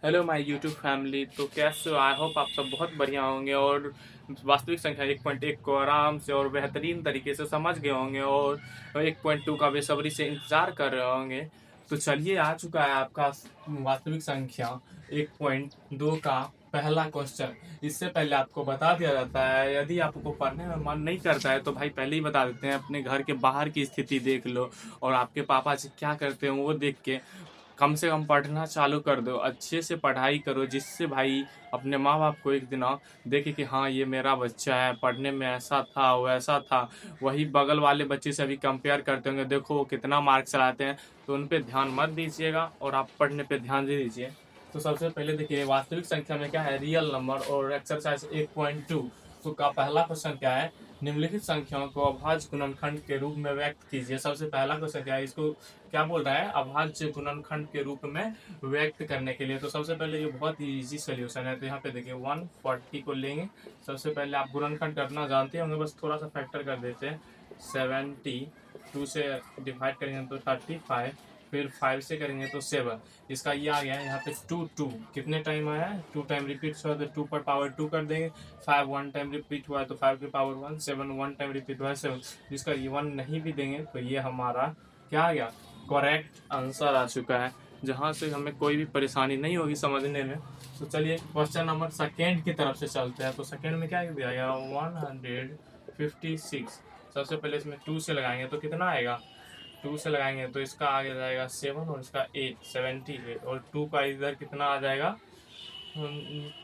Hello my YouTube family. तो कैसे हो? आई होप आप सब बहुत बढ़िया होंगे और वास्तविक संख्या 1.1 को आराम से और बेहतरीन तरीके से समझ गए होंगे और 1.2 का बेसब्री से इंतजार कर रहे होंगे। तो चलिए, आ चुका है आपका वास्तविक संख्या 1.2 का पहला क्वेश्चन। इससे पहले आपको बता दिया जाता है, यदि आपको पढ़ने में मन नहीं करता है तो भाई पहले ही बता देते हैं, अपने घर के बाहर की स्थिति देख लो और आपके पापा जी क्या करते हैं वो देख के कम से कम पढ़ना चालू कर दो। अच्छे से पढ़ाई करो जिससे भाई अपने माँ बाप को एक दिन देखे कि हाँ ये मेरा बच्चा है, पढ़ने में ऐसा था वैसा था। वही बगल वाले बच्चे से अभी कंपेयर करते होंगे, देखो वो कितना मार्क्स लाते हैं। तो उन पे ध्यान मत दीजिएगा और आप पढ़ने पे ध्यान दे दीजिए। तो सबसे पहले देखिए, वास्तविक संख्या में क्या है, रियल नंबर और एक्सरसाइज 1.2 तो का पहला क्वेश्चन क्या है, निम्नलिखित संख्याओं को अभाज्य गुणनखंड के रूप में व्यक्त कीजिए। सबसे पहला क्वेश्चन क्या है, इसको क्या बोल रहा है, अभाज्य गुणनखंड के रूप में व्यक्त करने के लिए। तो सबसे पहले ये बहुत ही इजी सोल्यूशन है। तो यहाँ पे देखिए 140 को लेंगे। सबसे पहले आप गुणनखंड करना जानते होंगे, बस थोड़ा सा फैक्टर कर देते हैं। 70 2 से डिवाइड करेंगे तो 35, फिर 5 से करेंगे तो 7। इसका ये आ गया है यहाँ पे 2 कितने टाइम आया है, 2 टाइम रिपीट हुआ तो 2 पर पावर 2 कर देंगे। 5 1 टाइम रिपीट हुआ है तो 5 की पावर 1। 7 1 टाइम रिपीट हुआ है 7। जिसका ये 1 नहीं भी देंगे तो ये हमारा क्या आ गया, करेक्ट आंसर आ चुका है, जहाँ से हमें कोई भी परेशानी नहीं होगी समझने में। तो चलिए क्वेश्चन नंबर सेकेंड की तरफ से चलते हैं। तो सेकेंड में क्या दिया गया, 156। सबसे पहले इसमें 2 से लगाएंगे तो कितना आएगा, 2 से लगाएंगे तो इसका आगे जाएगा 7 और इसका 8, 78। और 2 का इधर कितना आ जाएगा,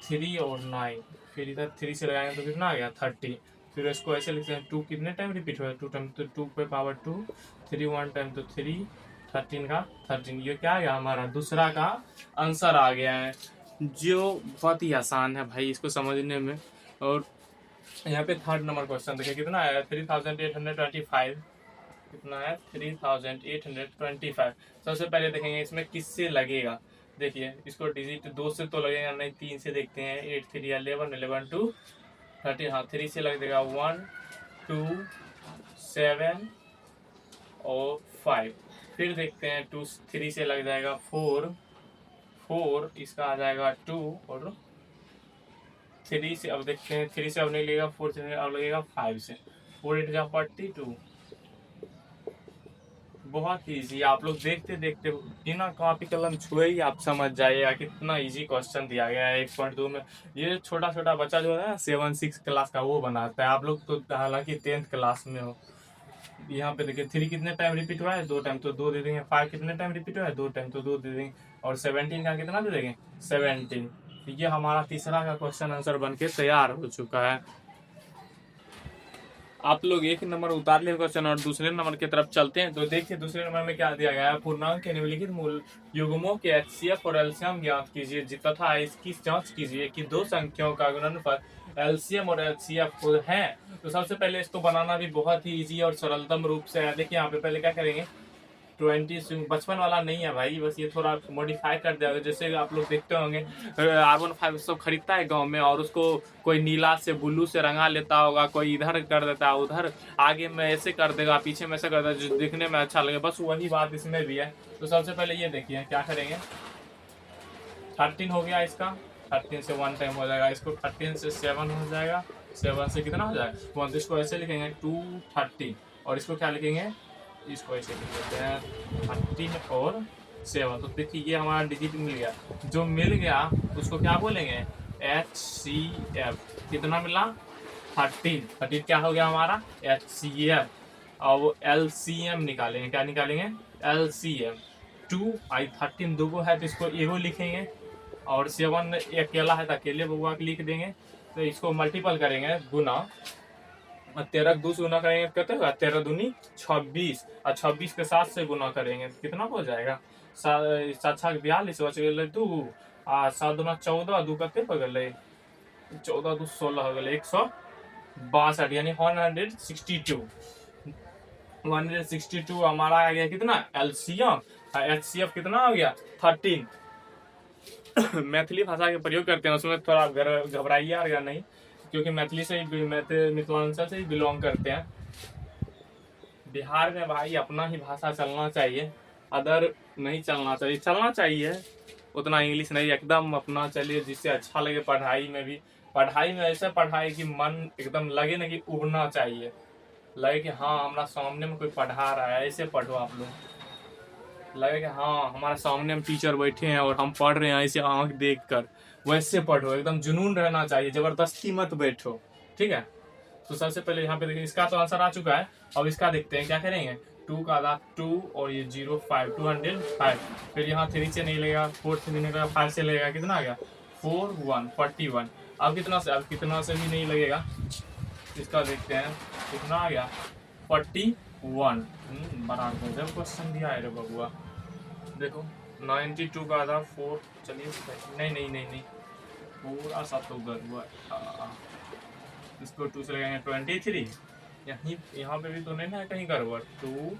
3 और 9। फिर इधर 3 से लगाएंगे तो कितना आ गया, 30। फिर इसको ऐसे लिखते हैं, 2 कितने टाइम रिपीट हुआ है, 2 टाइम तो 2 पे पावर 2। 3 1 टाइम तो 3। 13 का 13, ये क्या आ गया, हमारा दूसरा का आंसर आ गया है, जो बहुत ही आसान है भाई इसको समझने में। और यहाँ पे थर्ड नंबर क्वेश्चन देखिए कितना आया, 3825। कितना है, 3825। सबसे पहले देखेंगे इसमें किससे लगेगा। देखिए इसको डिजिट 2 से तो लगेगा नहीं, 3 से देखते हैं। 8 3 11, 11 2 13। हाँ 3 से लग देगा 1 2 7 और 5। फिर देखते हैं 2 3 से लग जाएगा 4 4, इसका आ जाएगा 2 और 3 से अब देखते हैं, 3 से अब नहीं लगेगा, 4 से अब लगेगा 5 से। 4 8 जा 42। बहुत इजी, आप लोग देखते देखते बिना कॉपी कलम छुए ही आप समझ जाइएगा कितना इजी क्वेश्चन दिया गया है 1.2 में। ये छोटा छोटा बच्चा जो है ना 7 6 क्लास का वो बनाता है, आप लोग तो हालांकि 10th क्लास में हो। यहाँ पे देखिए 3 कितने टाइम रिपीट हुआ है, 2 टाइम तो 2 दे देंगे। 5 कितने टाइम रिपीट हुआ है, 2 टाइम तो 2 दे देंगे। और 17 का कितना दे देंगे, 17। ये हमारा तीसरा का क्वेश्चन आंसर बन के तैयार हो चुका है। आप लोग एक नंबर उतार ले क्वेश्चन और दूसरे नंबर की तरफ चलते हैं। तो देखिए दूसरे नंबर में क्या दिया गया है, पूर्णांक के निम्नलिखित मूल युग्मों के एचसीएफ और एलसीएम ज्ञात कीजिए तथा इसकी जांच कीजिए कि दो संख्याओं का गुणनफल एलसीएम और एचसीएफ है। तो सबसे पहले इसको बनाना भी बहुत ही इजी और सरलतम रूप से है। देखिए यहाँ पे पहले क्या करेंगे, 20 बचपन वाला नहीं है भाई, बस ये थोड़ा मॉडिफाई कर दिया। जैसे आप लोग देखते होंगे R15 सब खरीदता है गांव में और उसको कोई नीला से ब्लू से रंगा लेता होगा, कोई इधर कर देता है उधर, आगे में ऐसे कर देगा पीछे में ऐसे कर देगा जो दिखने में अच्छा लगे। बस वही बात इसमें भी है। तो सबसे पहले ये देखिए क्या करेंगे, 13 हो गया, इसका 13 से 1 टाइम हो जाएगा, इसको 13 से 7 हो जाएगा, 7 से कितना हो जाएगा 1। इसको ऐसे लिखेंगे 230 और इसको क्या लिखेंगे, इसको ऐसे लिख देते हैं 13 और 7। तो देखिए ये हमारा डिजिट मिल गया, जो मिल गया उसको क्या बोलेंगे, HCF। कितना मिला, 13 क्या हो गया हमारा, HCF। और LCM निकालेंगे, क्या निकालेंगे, LCM। 2 आई 13 दो है तो इसको एगो लिखेंगे और 7 अकेला है तो अकेले बउआ के लिख देंगे। तो इसको मल्टीपल करेंगे, गुना 13 2 से गुना करेंगे कितना होगा, 13 दूनी 26 और 26 के 7 से गुना करेंगे तो कितना हो जाएगा, 7 6 42 बच गए 2 आ 7 दूना 14, 2 कते हो गए 14 2 16 हो गए 162, यानी 162। 162 हमारा आ गया कितना, एलसीएम। एचसीएफ कितना हो गया, 13। मैथिली भाषा के प्रयोग करते हैं उसमें थोड़ा घबराइए या नहीं, क्योंकि मैथिली से ही मिथिलांचल से ही बिलोंग करते हैं। बिहार में भाई अपना ही भाषा चलना चाहिए, अदर नहीं चलना चाहिए, चलना चाहिए उतना इंग्लिश नहीं, एकदम अपना चलिए जिससे अच्छा लगे पढ़ाई में भी। पढ़ाई में ऐसा पढ़ाई कि मन एकदम लगे ना कि उड़ना चाहिए, लगे कि हाँ हमारा सामने में कोई पढ़ा रहा है, ऐसे पढ़ो आप लोग। लगे कि हाँ हमारे सामने में टीचर बैठे हैं और हम पढ़ रहे हैं ऐसे आंख देख कर, वैसे पढ़ो, एकदम जुनून रहना चाहिए, जबरदस्ती मत बैठो। ठीक है, तो सबसे पहले यहाँ पे देखिए इसका तो आंसर आ चुका है। अब इसका देखते हैं क्या करेंगे। 2 का आधा 2 और ये 0 5 205। फिर यहाँ 3 से नहीं लेगा, 4 से नहीं लेगा, 5 से लेगा, कितना आ गया 4 1 41। अब कितना से, अब कितना से भी नहीं लगेगा, इसका देखते हैं कितना आ गया 41। बड़ा गजब क्वेश्चन दिया है रे बबुआ। देखो 92 का आधा 4, चलिए नहीं नहीं नहीं नहीं, पूरा सा तो गड़बड़। इसको 2 से लगाएंगे 23। यहाँ पे भी तो नहीं ना कहीं गड़बड़। 2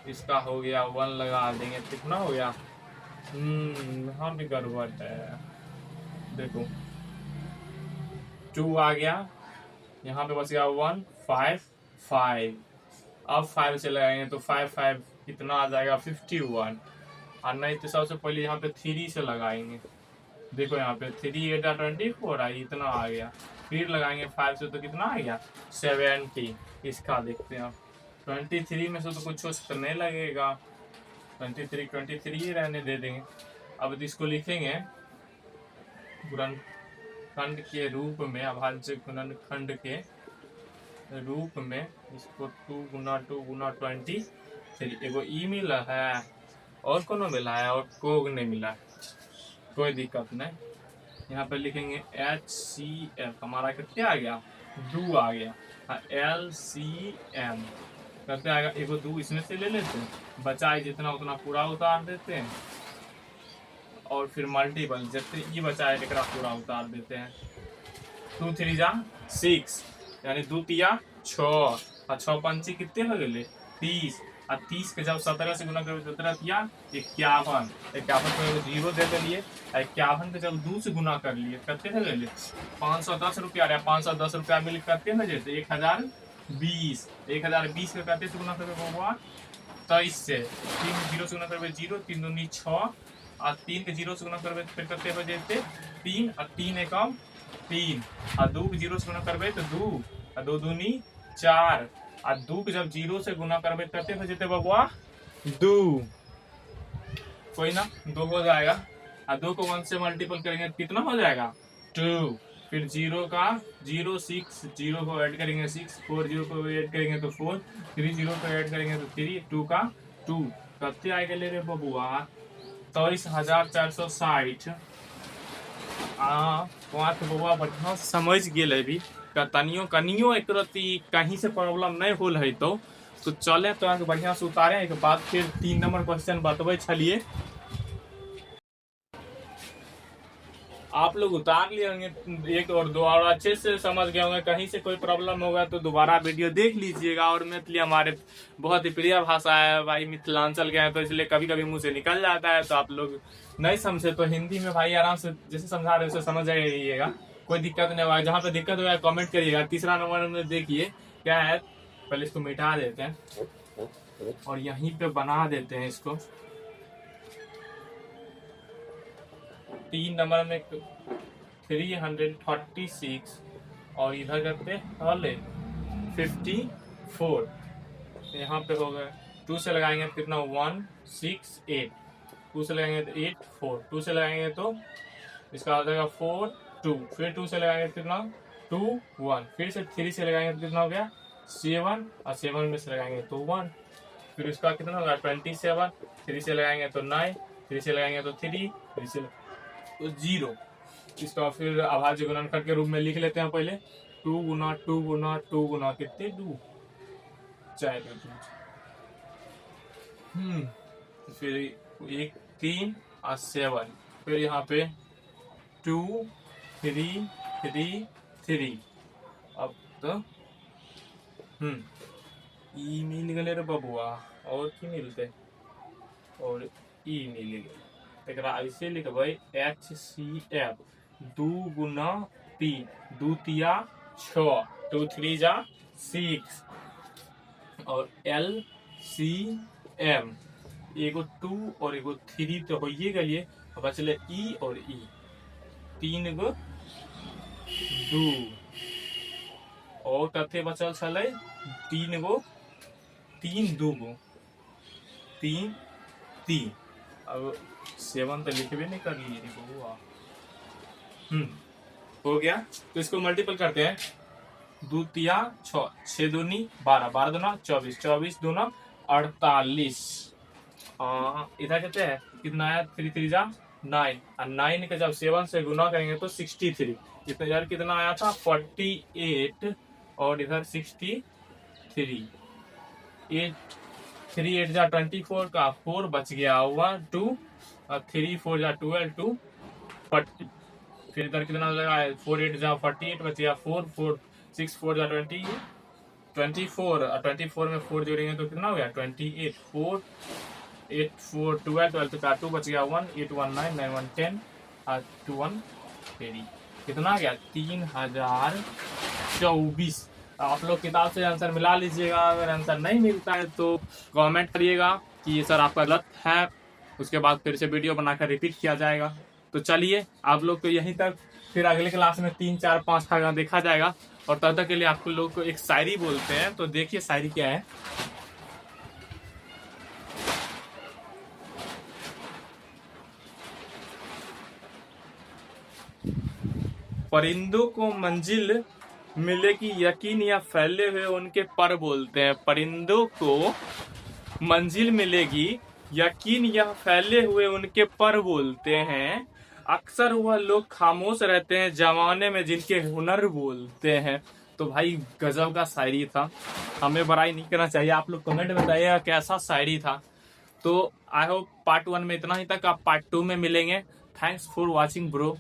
इसका हो गया 1 लगा देंगे, कितना हो गया, यहाँ भी गड़बड़ है। देखो 2 आ गया, यहाँ पे बच गया 1 5 5। अब 5 से लगाएंगे तो 5 5 कितना आ जाएगा 51। और नहीं तो सबसे पहले यहाँ पे 3 से लगाएंगे। देखो यहाँ पे 3 8 24 आई, इतना आ गया। फिर लगाएंगे 5 से तो कितना आ गया 70। इसका देखते हैं 23 में से तो कुछ तो नहीं लगेगा, 23 ही रहने दे देंगे। अब इसको लिखेंगे गुणनखंड के रूप में, अभाज्य गुणनखंड के रूप में। इसको 2 गुना 23। एगो ई मिला है और कोनो मिला है और को नहीं मिला है, कोई दिक्कत नहीं। यहाँ पे लिखेंगे HCF, हमारा कितना आ गया 2 आ गया। LCM करते आएगा, एगो 2 इसमें से ले लेते हैं, बचाए जितना उतना पूरा उतार देते हैं, और फिर मल्टीपल जितने ये बचाए एक पूरा उतार देते हैं। 2 3 जा 6, यानी 2 तिया 6 और 6 पंची कितने हो गए 30। और 30 के जब 17 से गुना करें 17 तिया 51, 51 को 0 दे दिए। 51 के जब 2 से गुना कर लिए कितने हो गए 510 रुपया। 510 रुपया मिल करते हैं जैसे 1020। 1020 के कहते से गुना करके होगा 23 से, 3 0 से गुना करके 0, 3 दूनी 6 और 3 के 0 से गुना करके फिर करते हो जैसे 3 और 3 एकम 3 और 2 के 0 से गुना करबे तो 2 और 2 दूनी 4 और 2 के जब 0 से गुना करबे करते हो जैसे बबुआ 2, कोई ना 2 हो जाएगा। और 2 को 1 से मल्टीपल करेंगे कितना हो जाएगा 2। फिर 0 का 0 6, 0 को ऐड करेंगे 6, 4 0 को ऐड करेंगे तो 4, 3 0 को ऐड करेंगे तो 3, 2 का 2 कते आएगा ले रे बबुआ 23,460। वहाँ तो बबुआ बढ़िया समझ गेल भी, कनियो एक रत्ती कहीं से प्रॉब्लम नहीं होल है तो चले तो बढ़िया से उतारे। एक बाद फिर 3 नंबर क्वेश्चन बतबे छलिए, आप लोग उतार लिए होंगे 1 और 2 और अच्छे से समझ गए होंगे। कहीं से कोई प्रॉब्लम होगा तो दोबारा वीडियो देख लीजिएगा। और मैथिली हमारे बहुत ही प्रिय भाषा है भाई, मिथिलांचल के हैं तो इसलिए कभी कभी मुंह से निकल जाता है, तो आप लोग नहीं समझे तो हिंदी में भाई आराम से जैसे समझा रहे उसे समझ जाइएगा, कोई दिक्कत नहीं होगा। जहाँ पे दिक्कत होगा कमेंट करिएगा। तीसरा नंबर में देखिए क्या है, पहले इसको मिटा देते हैं और यहीं पे बना देते हैं इसको। 3 नंबर में 336 और इधर करते हले 54। यहाँ पे हो गए 2 से लगाएंगे तो कितना 1 6 8, 2 से लगाएंगे तो 8 4, 2 से लगाएंगे तो इसका आ जाएगा 4 2, फिर 2 से लगाएंगे तो कितना 2 1, फिर से 3 से लगाएंगे तो कितना हो गया 7 और 7 में से लगाएंगे तो 1, फिर इसका कितना होगा 27, 3 से लगाएंगे तो 9, 3 से लगाएंगे तो 3, 3 से तो 0। इसका फिर अभाज्य गुणनखंड के रूप में लिख लेते हैं पहले 2 गुना 2 गुना 2 गुना कितने 2 4 फिर 1 3 और 7, फिर यहाँ पे 2 3 3 3। अब तो ई मिल गए रे बबुआ, और की मिलते और ई मिल गए। एक ऐसे लिखबै HCF 2 गुना 3, 2 तिया 6, 2 3 जा 6 और LCM एगो 2 और एगो 3 तो होइए गलिए, बचले ई और ई, 3 गो 2 और कथे बचल छले 3 गो, 3 2 गो 3 3। अब 7 तो लिखबे नहीं कर लिए रे बउआ। हो गया। तो इसको मल्टीपल करते हैं, 2 तिया 6, 6 दूनी 12, 12 दूना 24, 24 दूना 48। इधर कहते हैं कितना आया, 3 3 जा 9, और 9 का जब 7 से गुना करेंगे तो 63। इतना यार कितना आया था 48, और इधर 63, 8 3 8 जा 24 का 4 बच गया हुआ 2, और 3 4 जा 12 2 40। फिर इधर कितना लगा है 4 8 जा 48 बच गया 4 4 6 4 जा 20 24, और 24 में 4 जोड़ेंगे तो कितना हो गया 28 4 8 4 12 12 का 2 बच गया 1 8 1 9 9 1 10 और 2 1 3। कितना आ गया 3024। आप लोग किताब से आंसर मिला लीजिएगा। अगर आंसर नहीं मिलता है तो कमेंट करिएगा कि ये सर आपका गलत है, उसके बाद फिर से वीडियो बनाकर रिपीट किया जाएगा। तो चलिए आप लोग को यहीं तक, फिर अगले क्लास में 3 4 5 का देखा जाएगा। और तब तक के लिए आपको लोग को एक शायरी बोलते हैं, तो देखिए शायरी क्या है। परिंदों को मंजिल मिलेगी यकीन या फैले हुए उनके पर बोलते हैं। परिंदों को मंजिल मिलेगी यकीन या फैले हुए उनके पर बोलते हैं। अक्सर वह लोग खामोश रहते हैं जमाने में जिनके हुनर बोलते हैं। तो भाई गजब का शायरी था, हमें बुराई नहीं करना चाहिए। आप लोग कमेंट में बताइएगा कैसा शायरी था। तो आई होप पार्ट 1 में इतना ही तक, आप पार्ट 2 में मिलेंगे। Thanks for watching bro.